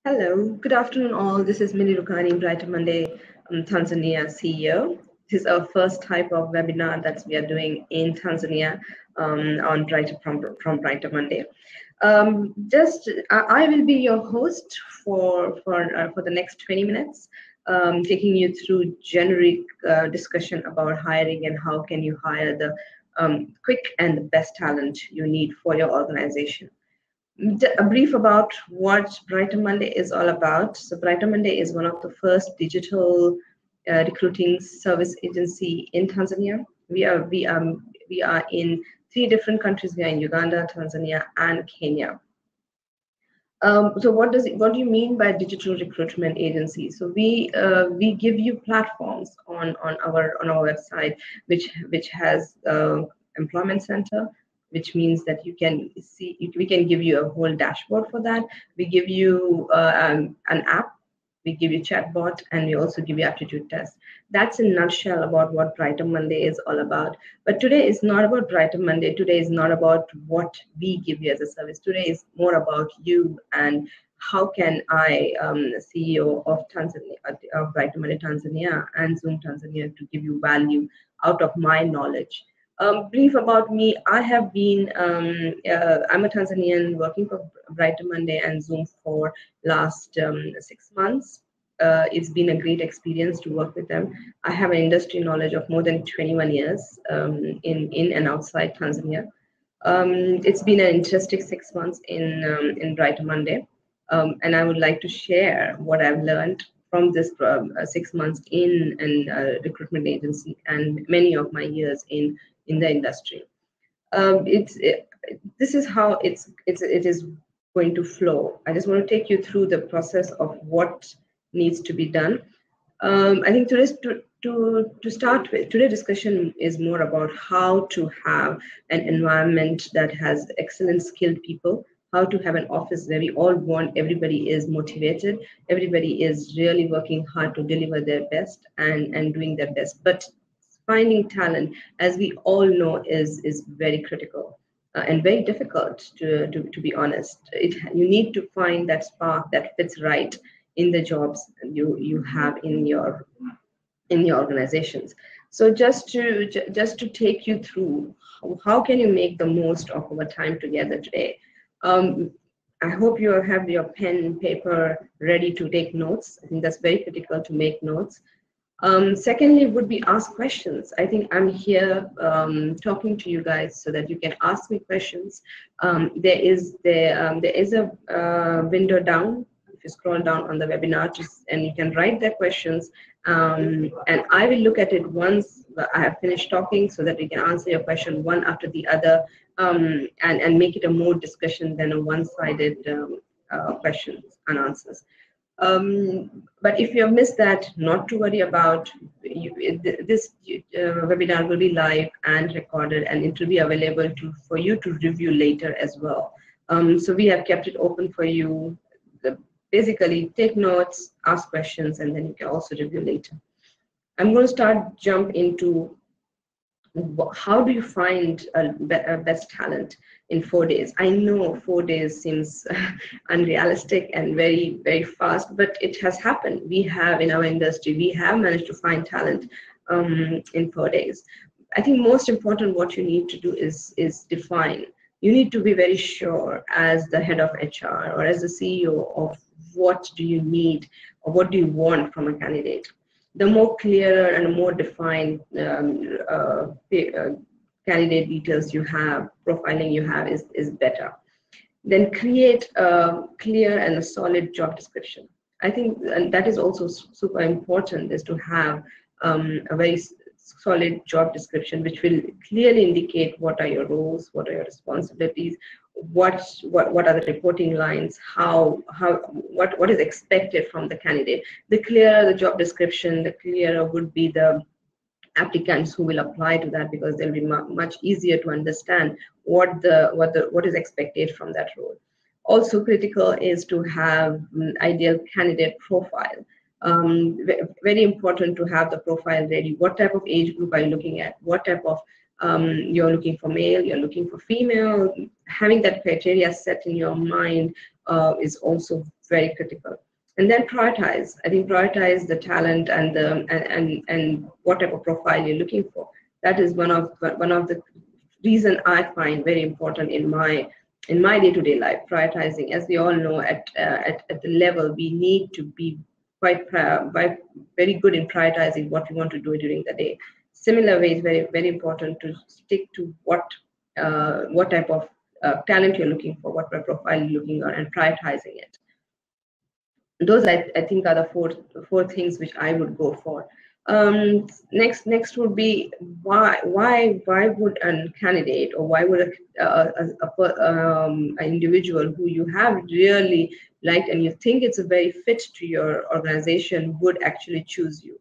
Hello, good afternoon all. This is Mini Rukani, BrighterMonday Tanzania CEO. This is our first type of webinar that we are doing in Tanzania on from Brighter Monday. I will be your host for the next 20 minutes, taking you through generic discussion about hiring and how can you hire the quick and the best talent you need for your organization. A brief about what Brighter Monday is all about. So Brighter Monday is one of the first digital recruiting service agency in Tanzania. We are in three different countries. We are in Uganda, Tanzania, and Kenya. So what do you mean by digital recruitment agency? So we give you platforms on our website which has employment center, which means that you can see, we can give you a whole dashboard for that. We give you an app, we give you chatbot, and we also give you aptitude tests. That's in a nutshell about what Brighter Monday is all about. But today is not about Brighter Monday. Today is not about what we give you as a service. Today is more about you and how can I, CEO of Tanzania, of Brighter Monday Tanzania and Zoom Tanzania, to give you value out of my knowledge. Brief about me, I'm a Tanzanian working for Brighter Monday and Zoom for last 6 months. It's been a great experience to work with them. I have an industry knowledge of more than 21 years in and outside Tanzania. It's been an interesting 6 months in Brighter Monday, and I would like to share what I've learned from this 6 months in an recruitment agency and many of my years in the industry. This is how it is going to flow. I just want to take you through the process of what needs to be done. I think to start with, today's discussion is more about how to have an environment that has excellent skilled people, how to have an office where we all want, everybody is motivated, everybody is really working hard to deliver their best and doing their best. But finding talent, as we all know, is very critical and very difficult to be honest. You need to find that spark that fits right in the jobs you have in your organizations. So just to take you through how can you make the most of our time together today. I hope you have your pen and paper ready to take notes. I think that's very critical to make notes. Secondly, would be ask questions. I think I'm here talking to you guys so that you can ask me questions. There is a window down. If you scroll down on the webinar, and you can write their questions, and I will look at it once I have finished talking, so that we can answer your question one after the other, and make it a more discussion than a one-sided questions and answers. But if you have missed that, not to worry about. This webinar will be live and recorded, and it will be available for you to review later as well. So we have kept it open for you. Basically, take notes, ask questions, and then you can also review later. I'm going to jump into how do you find a best talent in 4 days. I know 4 days seems unrealistic and very, very fast, but it has happened. We have in our industry, we have managed to find talent in 4 days. I think most important what you need to do is define. You need to be very sure as the head of HR or as the CEO of what do you need or what do you want from a candidate. The more clearer and more defined candidate details you have, profiling you have is better. Then create a clear and a solid job description. I think, and that is also super important, is to have a very solid job description, which will clearly indicate what are your roles, what are your responsibilities, what are the reporting lines, what is expected from the candidate. The clearer the job description, the clearer would be the applicants who will apply to that, because they'll be much easier to understand what is expected from that role. Also critical is to have ideal candidate profile. Very important to have the profile ready. What type of age group are you looking at? What type of You're looking for male, you're looking for female. Having that criteria set in your mind is also very critical. And then prioritize. I think prioritize the talent and the and what type of profile you're looking for. That is one of the reason I find very important in my day-to-day life. Prioritizing, as we all know, at the level, we need to be very good in prioritizing what we want to do during the day. Similar way, it's very important to stick to what type of talent you're looking for, what type of profile you're looking on, and prioritizing it. Those I think are the four things which I would go for. Next would be why would a candidate, or why would an individual who you have really liked and you think it's a very fit to your organization would actually choose you.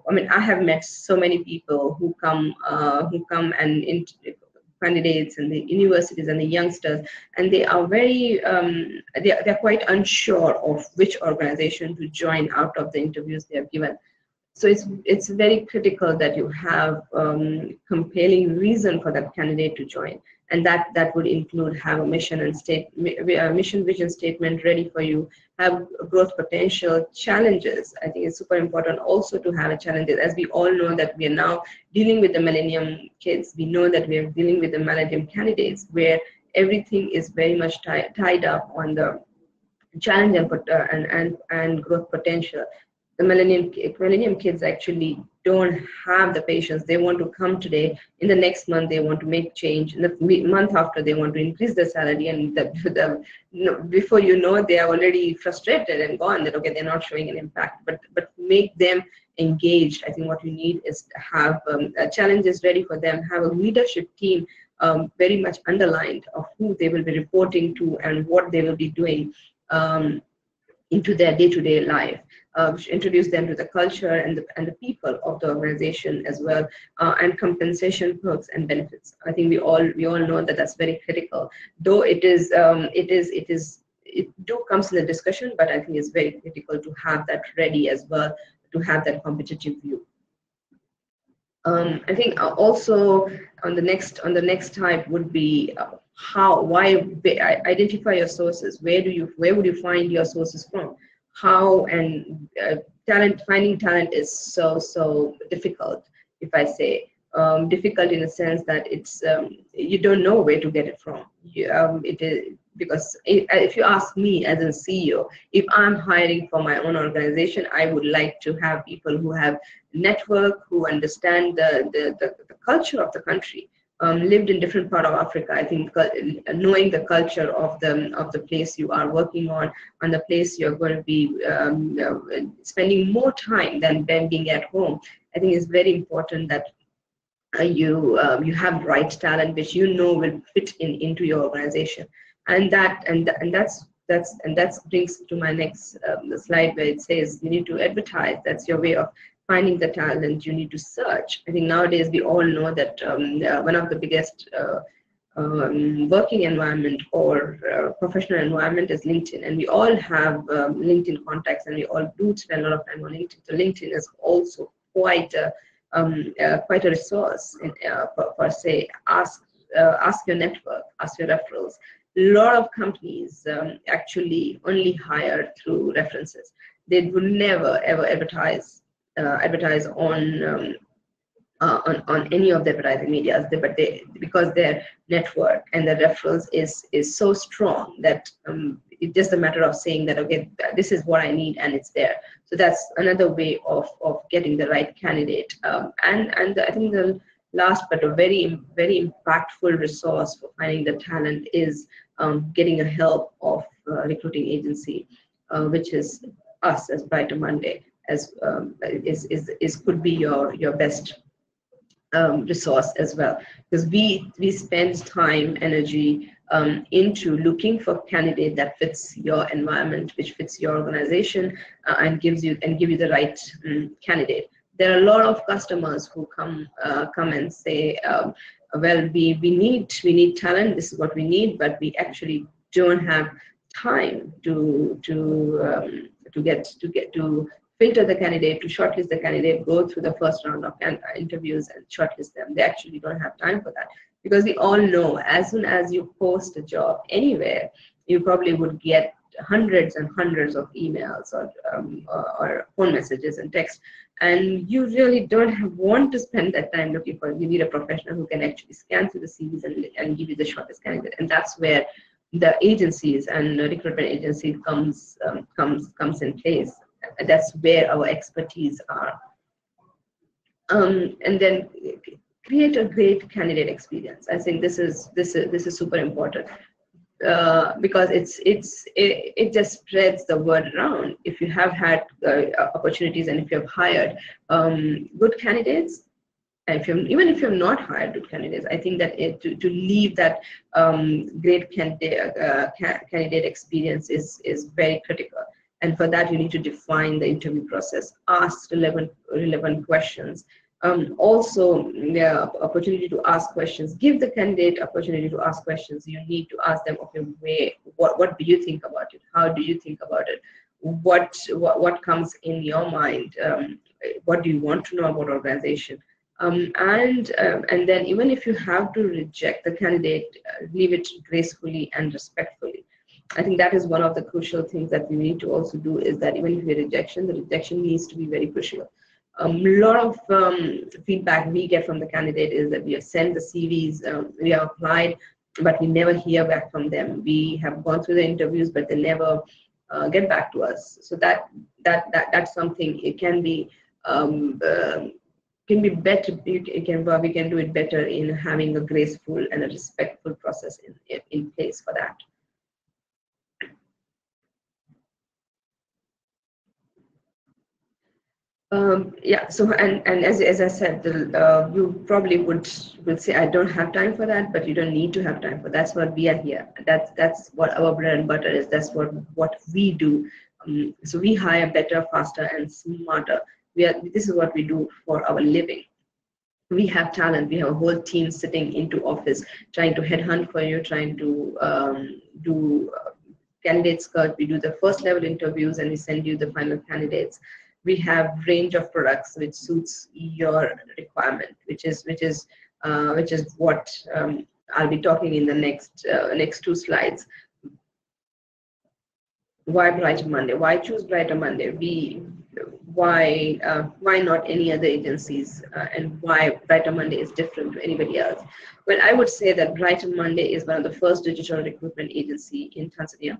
I mean, I have met so many people who come and candidates and the universities and the youngsters, and they are very they're quite unsure of which organization to join out of the interviews they have given. So it's very critical that you have compelling reason for that candidate to join, and that would include have a mission and mission vision statement ready for you, have growth potential, challenges. I think it's super important also to have a challenges, as we all know that we are now dealing with the millennium kids. We know that we are dealing with the millennium candidates, where everything is very much tied up on the challenge and growth potential. The millennium kids actually don't have the patience. They want to come today. In the next month, they want to make change. In the month after, they want to increase their salary. And before you know it, they are already frustrated and gone. That okay, they're not showing an impact. But make them engaged. I think what you need is to have challenges ready for them. Have a leadership team very much underlined of who they will be reporting to and what they will be doing into their day-to-day life. Introduce them to the culture and the people of the organization as well, and compensation, perks, and benefits. I think we all know that that's very critical. Though it comes in the discussion, but I think it's very critical to have that ready as well, to have that competitive view. I think also on the next type would be identify your sources. Where would you find your sources from? How and finding talent is so difficult. If I say difficult in the sense that it's you don't know where to get it from. It is because if you ask me as a CEO, if I'm hiring for my own organization, I would like to have people who have network, who understand the culture of the country, lived in different part of Africa. I think knowing the culture of the place you are working on the place you're going to be spending more time than being at home, I think is very important that you have right talent which you know will fit into your organization, and that brings to my next slide, where it says you need to advertise. That's your way of finding the talent. You need to search. I think nowadays we all know that one of the biggest working environment or professional environment is LinkedIn, and we all have LinkedIn contacts, and we all do spend a lot of time on LinkedIn. So LinkedIn is also quite a resource for say ask your network, ask your referrals. A lot of companies actually only hire through references. They would never ever advertise on any of the advertising medias, but because their network and the referrals is so strong that it's just a matter of saying that okay, this is what I need, and it's there. So that's another way of getting the right candidate. And I think the last but a very impactful resource for finding the talent is getting a help of recruiting agency, which is us as BrighterMonday, as could be your best resource as well, because we spend time, energy into looking for candidate that fits your environment, which fits your organization, and give you the right candidate. There are a lot of customers who come and say, well, we need talent. This is what we need, but we actually don't have time to filter the candidate, to shortlist the candidate, go through the first round of interviews and shortlist them. They actually don't have time for that, because we all know as soon as you post a job anywhere, you probably would get hundreds and hundreds of emails or phone messages and text, and you really don't want to spend that time looking for. You need a professional who can actually scan through the CVs and give you the shortest candidate, and that's where the agencies and recruitment agencies comes in place. That's where our expertise are. And then create a great candidate experience. I think this is super important, because it just spreads the word around. If you have had opportunities, and if you have hired good candidates, and even if you're not hired good candidates, I think that to leave that great candidate experience is very critical. And for that, you need to define the interview process, ask relevant questions. Also, the opportunity to ask questions. Give the candidate opportunity to ask questions. You need to ask them, okay, what do you think about it? How do you think about it? What comes in your mind? What do you want to know about organization? And then even if you have to reject the candidate, leave it gracefully and respectfully. I think that is one of the crucial things that we need to also do, is that even if we rejection, the rejection needs to be very crucial. A lot of feedback we get from the candidate is that we have sent the CVs, we have applied, but we never hear back from them. We have gone through the interviews, but they never get back to us. So that's something. It can be better. We can do it better in having a graceful and a respectful process in place for that. Yeah. So and as I said, you probably would say, I don't have time for that, but you don't need to have time for that. That's what we are here. That's what our bread and butter is. That's what we do. So we hire better, faster, and smarter. This is what we do for our living. We have talent. We have a whole team sitting into office, trying to headhunt for you, trying to do candidate search. We do the first level interviews, and we send you the final candidates. We have range of products which suits your requirement, which is what I'll be talking in the next two slides. Why Brighter Monday? Why choose Brighter Monday? Why not any other agencies? And why Brighter Monday is different to anybody else? Well, I would say that Brighter Monday is one of the first digital recruitment agency in Tanzania.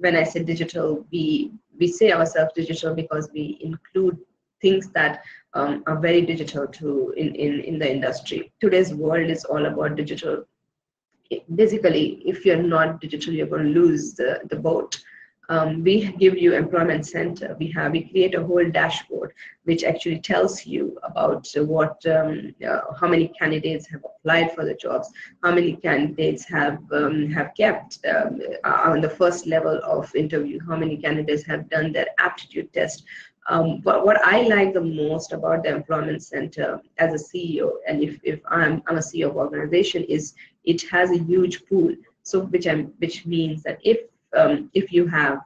When I say digital, we say ourselves digital because we include things that are very digital in the industry. Today's world is all about digital. Basically, if you're not digital, you're going to lose the boat. We give you employment center. We create a whole dashboard which actually tells you about how many candidates have applied for the jobs, how many candidates have kept on the first level of interview, how many candidates have done their aptitude test. But what I like the most about the employment center as a CEO, and if I'm a CEO of organization, is it has a huge pool. So which means that if you have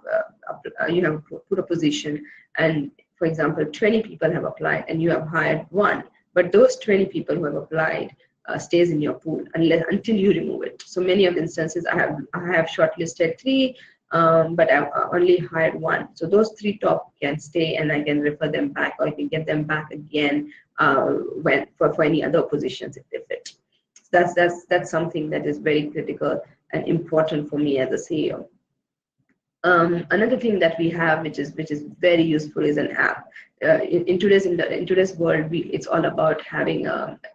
put a position, and for example 20 people have applied and you have hired one, but those 20 people who have applied stays in your pool until you remove it. So many of the instances I have shortlisted 3, but I've only hired 1. So those 3 top can stay, and I can refer them back, or I can get them back again for any other positions if they fit. That's something that is very critical and important for me as a CEO. Another thing that we have, which is very useful, is an app. In today's world, it's all about having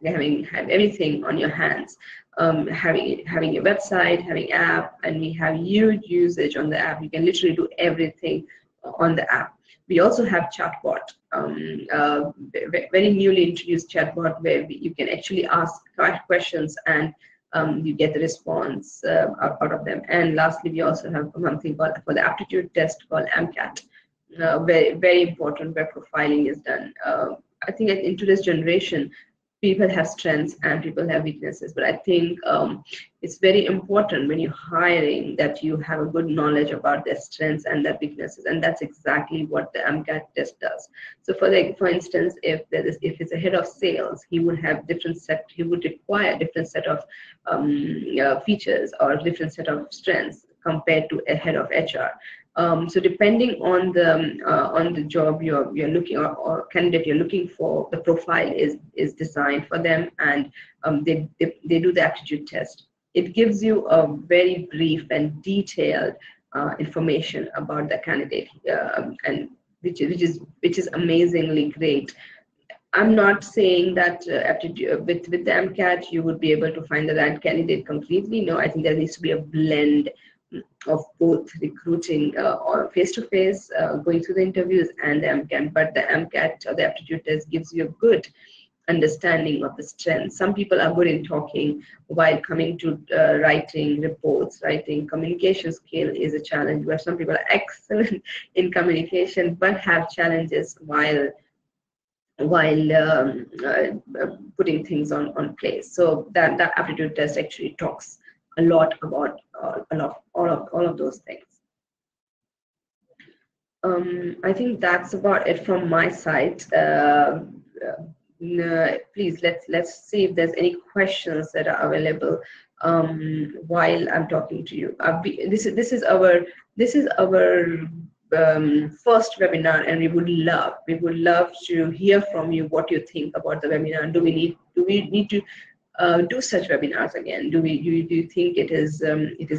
everything on your hands, having a website, having app, and we have huge usage on the app. You can literally do everything on the app. We also have chatbot, very newly introduced chatbot, where you can actually ask questions and you get the response out of them. And lastly, we also have something called, for the aptitude test, called MCAT, very, very important, where profiling is done. I think in today's generation, people have strengths and people have weaknesses, but I think it's very important when you're hiring that you have a good knowledge about their strengths and their weaknesses, and that's exactly what the MCAT test does. So for instance, if it's a head of sales, he would require different set of features or different set of strengths compared to a head of HR. So depending on the job you're looking, or candidate you're looking for, the profile is designed for them, and they do the aptitude test. It gives you a very brief and detailed information about the candidate, and which is amazingly great. I'm not saying that with the MCAT you would be able to find the right candidate completely. No, I think there needs to be a blend of both recruiting or face-to-face, going through the interviews, and the MCAT. But the MCAT or the aptitude test gives you a good understanding of the strengths. Some people are good in talking, while coming to writing reports, writing communication skill is a challenge, where some people are excellent in communication but have challenges while putting things on place. So that aptitude test actually talks a lot about all of those things. I think that's about it from my side. Please let's see if there's any questions that are available while I'm talking to you. This is our first webinar, and we would love to hear from you what you think about the webinar. Do we need to do such webinars again? Do you think it is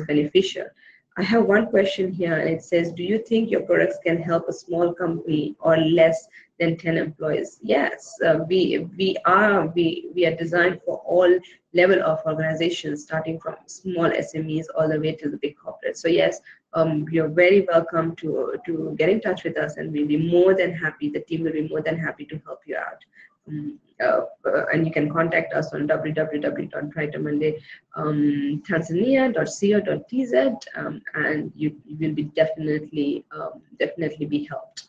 beneficial? I have one question here, and it says, do you think your products can help a small company or less than 10 employees? Yes, we are designed for all level of organizations, starting from small SMEs all the way to the big corporates. So yes, you're very welcome to get in touch with us, and we'll be more than happy. The team will be more than happy to help you out. And you can contact us on www.BrighterMonday Tanzania.co.tz, and you will be definitely be helped.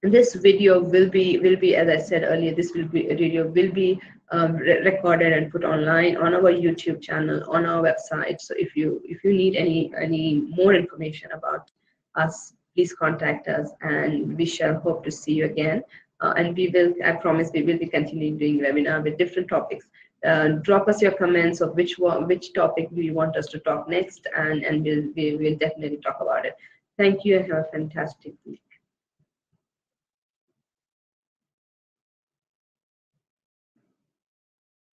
And this video will be, as I said earlier, this video will be recorded and put online on our YouTube channel, on our website. So if you need any more information about us, please contact us, and we shall hope to see you again. And I promise we will be continuing doing webinar with different topics. Drop us your comments of which topic do you want us to talk next, and we will definitely talk about it. Thank you, and have a fantastic week.